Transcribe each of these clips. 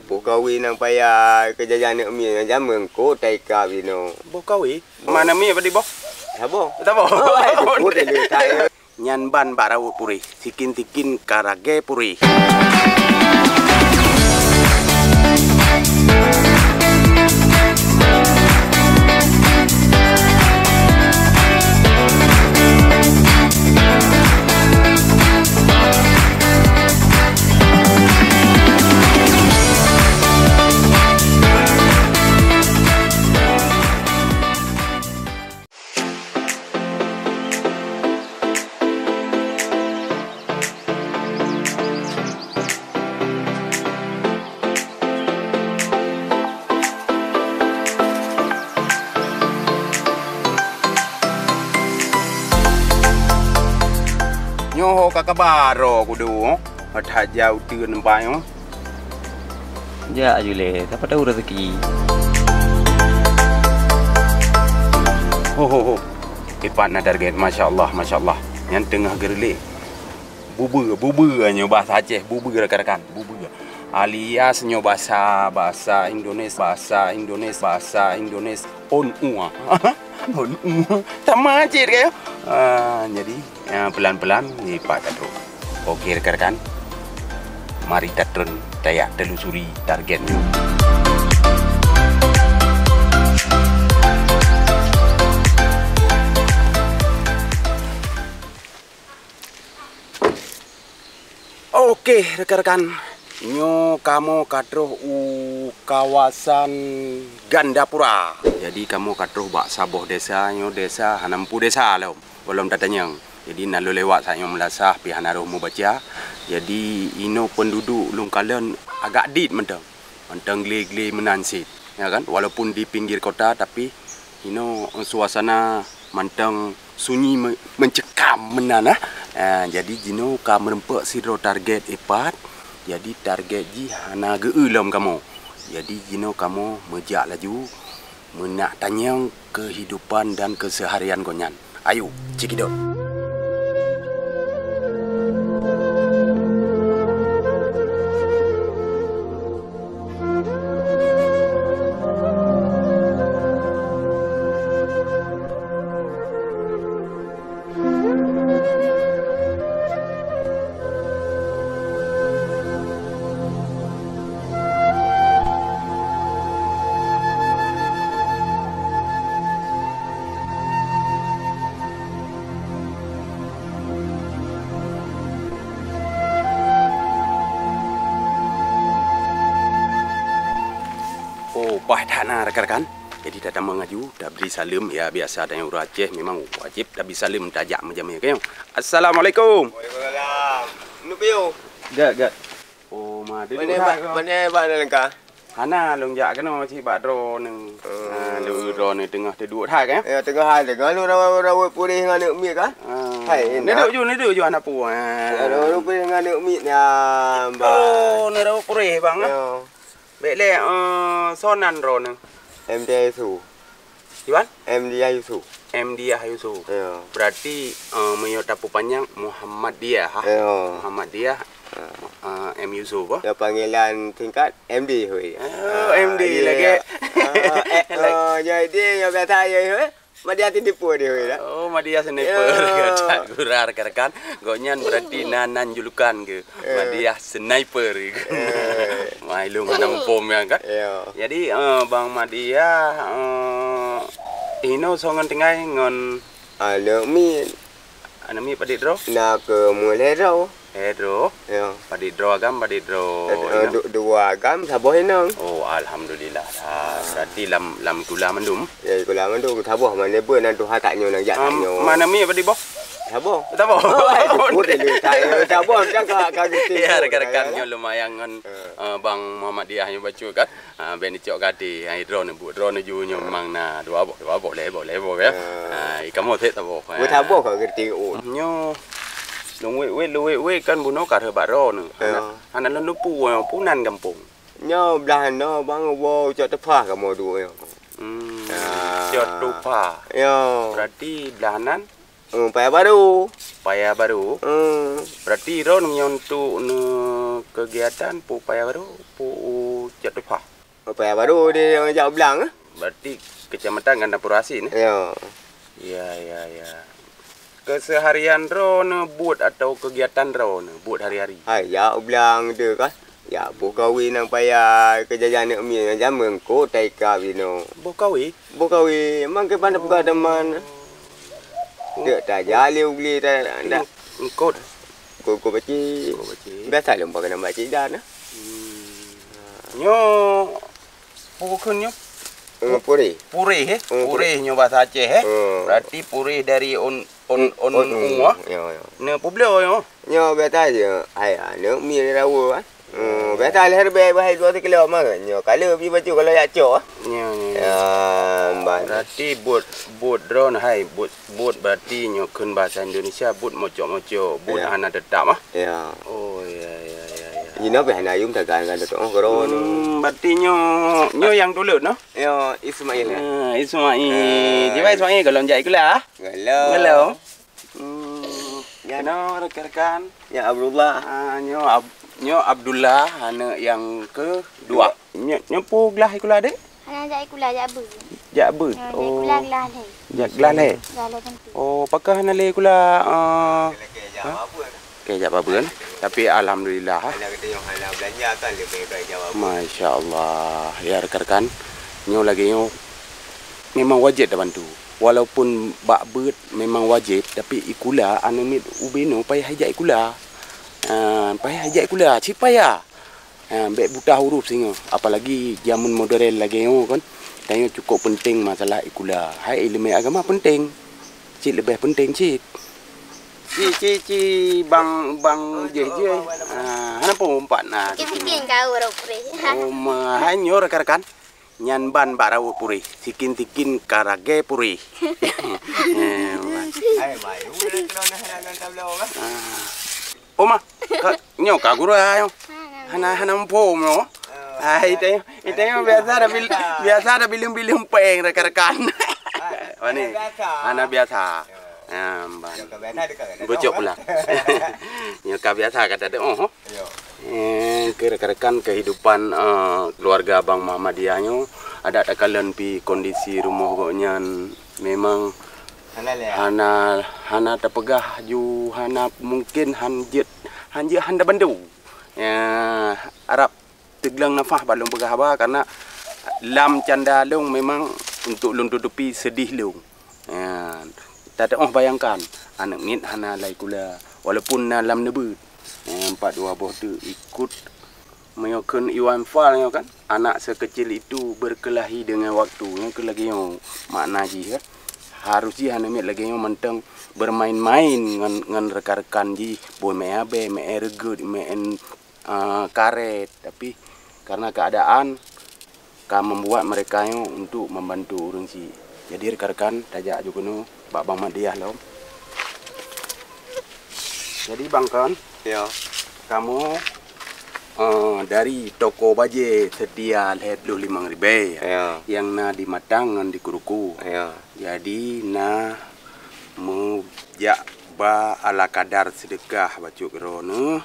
Bo kahwin nang payah kejayaan nak mi zaman ko tai ka bino. Bo kahwin. Mana mi apa di bo? Habo. Tak bo. Bo de le tai. Nyan ban barau puri. Tikin karage puri. Nyoho kakabaro kudu, haja utir nampai oh. Ya Jule, siapa tahu rezeki. Ho. Ipat na target, masya Allah. Yang tengah gerlik. Bubur nyo bahasa Aceh, bubur rekan-rekan, bubur. Alias nyo bahasa Indonesia, bahasa Indonesia on ua. On ua. Sama Aceh kayo. Jadi pelan-pelan ipat terus. Okey rekan-rekan. Mari kita dayak telusuri targetnya. Oke rekan-rekan, nyo kamu kadroh kawasan Gandapura. Jadi kamu kadroh bak saboh desa, nyo desa hanampu desa lah, belum datanya. Jadi nalu lewat saya melasah pihak naruh mau baca. Jadi ino penduduk lung kalian agak dit mentang geli menansit, ya kan? Walaupun di pinggir kota tapi ino suasana mentang sunyi mencekam menana. Jadi jino ka merempak sidro target epat. Jadi target ji hana geulam kamu. Jadi jino kamu mejak laju menak tanyang kehidupan dan keseharian konyan. Ayo, cekidot. Tanah rekan-rekan. Jadi datang mengaju, dah beri salam ya biasa dan orang Aceh memang wajib dah beri salam tajak macam-macam kayo. Assalamualaikum. Waalaikumsalam. Nu piu? Gak. Oh, ma duduk Mana lengkah? Hana long jak kena macam badro nang. Lu ro ni tengah duduk thai kan? Ya tengah lu rawat purih dengan nak mi kah? Hai. Ni duduk ju anak pu. Rawat purih dengan nak mi ni. Oh, ni rawat purih bang. Baik le sonan ro nang. MD Ayusu. Iwan? MD Ayusu. MD Ayusu. Ya. Berarti menyota panjang Muhammadiyah. Ya. Muhammadiyah M Yusuf apa? Ya panggilan tingkat MD hui. MD lagi. Jadi yang biasa ya hui. Madia tipu dia hui dah. Oh, Madia sniper kata gurar rekan. Gonyan berarti nanan julukan ke. Madia sniper. Mailung anam pom yang kan. Jadi Bang Madia ino songan tinggai ngon anak mi padit ro nak ke mulai ro Edro, ya. Padidro agam, padidro. Dua agam, sabuh enang. Oh, alhamdulillah. Berarti lam kula mendum. Ya, kula mendum sabuh mana pun nak tuha taknya nak jak taknya. Mana mi apa di boh? Sabuh. Sabuh. Boleh le tak sabuh jangan kagak. Ya, rekan-rekannya lumayan kan Bang Muhammadiyah yang baca kan. Ben cok gade, hidro ni bu, drone ju nyo mang na dua boleh ya. Kamu thet sabuh. Buat sabuh kau gerti oh. Nyo Luwe kan buno kar baro nu. Ana lu pu punan kampung. Nyo belah no bang wo cok tepah kamu du yo. Cok tupa. Yo. Berarti belahanan Paya baru. Berarti ron nyontu kegiatan pu paya baru pu Lepas baru dia ajak belang. Berarti kecamatan Gandapura Asin. Ya. Ya. Keseharian rona buat atau kegiatan rona buat hari-hari. Hai, ya belang tu kan. Ya, bu kahwin nang payah kejayaan nak mi zaman ko taika bino. Bokawi. Bu kahwin mang ke pandai buka teman. Dia tak jali beli tak nak. Engkau Ko baca. Biasa lah pakai nama cik dan. Nyo bukan nyo Puri. purih purih nyo bahasa Aceh berarti purih dari on Ya. ne poblo yo Nyo biasa je. Hai, nak mi rawa. Biasa lah herbe bahai 2 kilo mah. Nyo kalau pergi baju kalau yak cok. nyo Ya, berarti buat drone hai buat berarti nyo kun bahasa Indonesia buat mocok buat Ya. anak tetap ah. Ya. Oh ya. Ini apa yang ayum tak kan tu koron. Berarti nyo yang dulu no. Ya, Ismail. Ismail. Jiwa Ismail kalau njai kula. Galau. Ya no rekan-rekan. Ya Abdullah. Nyo Abdullah anak yang kedua. Nyo pu gelah ikula dek. Anak ajak ikut lah, ajak ber. Jak ber. Oh. Ikut lah gelah ni. Jak gelah le. Gelah tentu. Oh, pakah hana le kula Apa? kejap apa kan. Tapi alhamdulillah. Anak kita yang halal belanja kan lebih baik jawab. Masya-Allah. Ya rekan-rekan. Nyo lagi nyo memang wajib dah bantu. Walaupun bak ber memang wajib tapi ikula anu mit ubino payah hajak ikula. Payah hajak ikula, cik payah. Baik buta huruf singa. Apalagi zaman modern lagi nyo kan. Tanya cukup penting masalah ikula. Hai ilmu agama penting. Cik lebih penting cik. Cik bang je. Hana pun umpat nah. Sikit-sikit kau orang puri. Hai nyo rekan-rekan. Nyan ban barau puri. Sikin-tikin karage puri. Hai, bayu dah kena halangan tablau kan. Oma, nyo kaguru ayo. Hana mpo mo. Itu biasa ada bilim-bilim peng rekan-rekan. Wani. Hana biasa. Bocok pula. Nyoka biasa kata dia. Oh. Rekan-rekan kehidupan keluarga Abang Muhammadiyah nyo ada takalan pi kondisi rumah goknya memang hana terpegah ju hana mungkin handa bandu. Ya Arab teglang nafah balong pegah ba karena lam canda long memang untuk lung tutupi sedih long. Ya tak bayangkan anak nit hana lai kula walaupun na lam nebut. 4 2 boh tu ikut menyokon Iwan Fal kan anak sekecil itu berkelahi dengan waktu yang ke lagi yang makna ji kan harus ji hana mit lagi yang mentang bermain-main dengan rekan-rekan ji boy me abe me ergut me karet tapi karena keadaan membuat mereka yang untuk membantu orang si jadi rekan-rekan tajak juga nu Pak Bang Muhammadiyah lo. Jadi bang kan, Ya. kamu dari toko baje sedia 25.000 Ya. yang na di Matangan di Kuruku. Ya. Jadi na mujak ba ala kadar sedekah bacuk rono.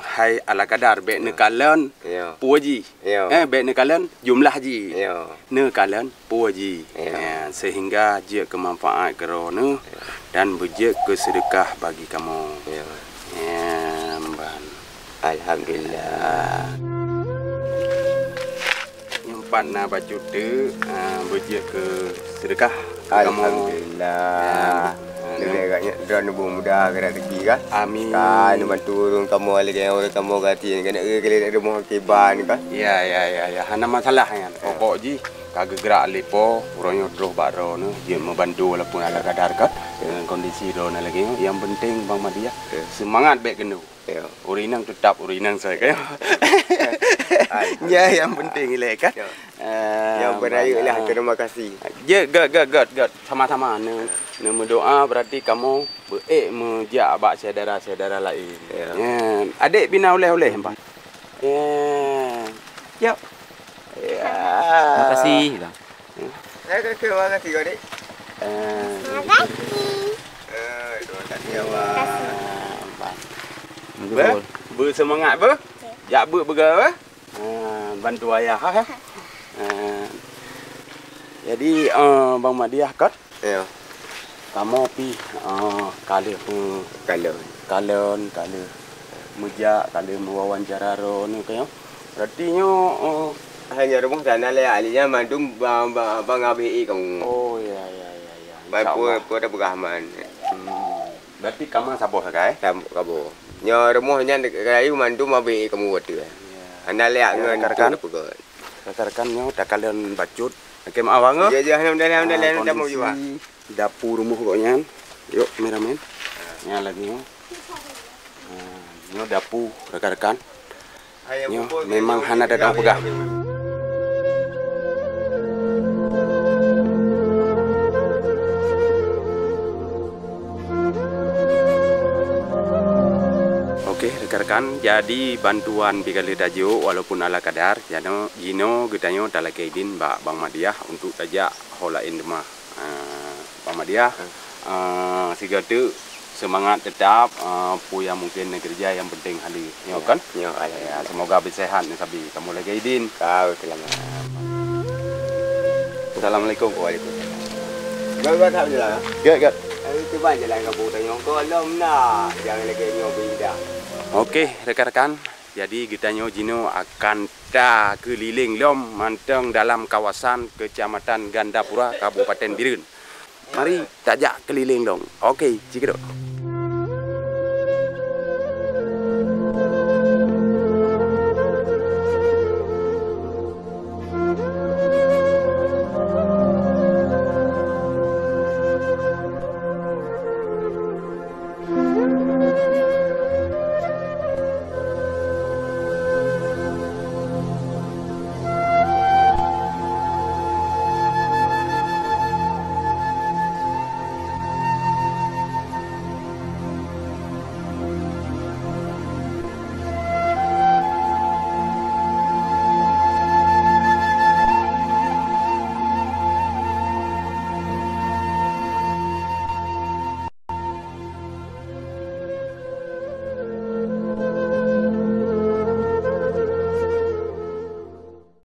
Hai ala kadar be nekalan Ya. puji. Ya. Be nekalan jumlah ji. Ya. Nekalan puji. Ya. Sehingga je kemanfaat kerana dan bejek kesedekah bagi kamu. Ya. Ban. Alhamdulillah. Nyempat na baju tu bejek ke sedekah kamu. Alhamdulillah. Dia agaknya drone mudah kena rezeki kan. Amin. Kan bantu orang kamu lagi orang kamu gati kena kali rumah kiban kan. Ya. Hana masalah kan. Pokok ji kagak gerak lepo urangnya terus baro no dia membantu walaupun ala kadar kan dengan kondisi drone lagi yang penting Bang Muhammadiyah semangat baik kenu. Ya. Urinang tetap urinang saya kan. Ya yang penting ilek kan. Yang beraya lah terima kasih. Ya gad sama-sama ne berdoa berarti kamu mejak bak saudara-saudara lain. Ya. Adik bina oleh-oleh hempa. Ya. Terima kasih bang. Terima kasih kau dek. Terima kasih. Terima kasih awak. Bersemangat ber? Ya bergerak. bantu ayah ha. Jadi Bang Madiah kat Ya. kamu pi kali kalon mujak kali mewawancara ro ni kayo. Berarti nyo Hanya rumah sana le alinya mandum bang abi kamu. oh ya. Pada berahman. Berarti kamu saboh sakai? Tam kabo. Nyo rumahnya kayu mandum abi kamu watu. Anda le ngan Rekan-rekan. pegot. Rekan-rekan nyo dah kalian bacut. Oke, maaf bang. Ya alhamdulillah dah mau juga. Dapur rumah pokoknya. Yuk, kameramen. Nyala nyo. Nyo dapur rekan-rekan. Nyo memang hana dadang pegang. Oke, rekan-rekan, jadi bantuan Bikali Dajo walaupun ala kadar, Jino gedanyo dalam keidin Bang Madiah untuk tajak holain demah. Bang Madiah, siga tu semangat tetap, puya mungkin kerja yang penting hari, nyo kan? Nyo Ya, semoga bersehat nih sabi. Kamu lagi keidin. kau selamat. Assalamualaikum. Waalaikumsalam. Gak alhamdulillah. Gak. Itu banyak lah kamu tanya kau lom nak. Jangan lagi nyo beda. Oke, rekan-rekan. Jadi kita Jino akan keliling lom manteng dalam kawasan Kecamatan Gandapura, Kabupaten Biren. Mari tajak keliling dong. Oke, cikidot.